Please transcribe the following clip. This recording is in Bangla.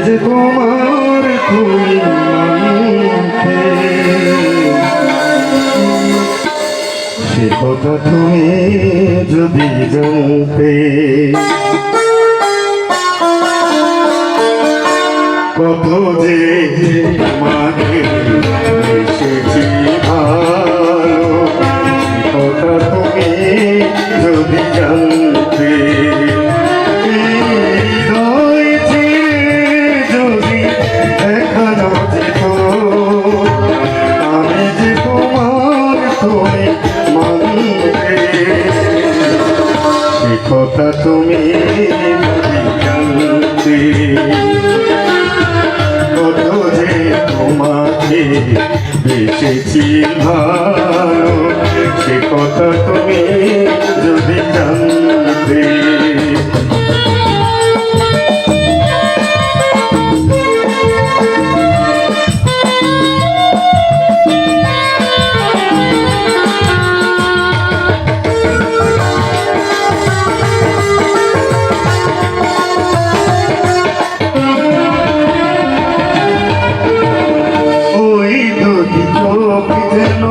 যে তোমার তুমি মানতে, সে কথা তুমি যদি জানতে, কত যে মাকে এসেছি ভালো, কথা তুমি যদি জানতে, হৃদয় ছিঁড়ে যদি দেখানো যেত, আমি যে তোমার তুমি মানতে, সে কথা তুমি যদি জানতে, কত যে তোমাকে বেসেছি ভালো, সে কথা তুমি যদি জানতে। ওই দুটি চোখ যেন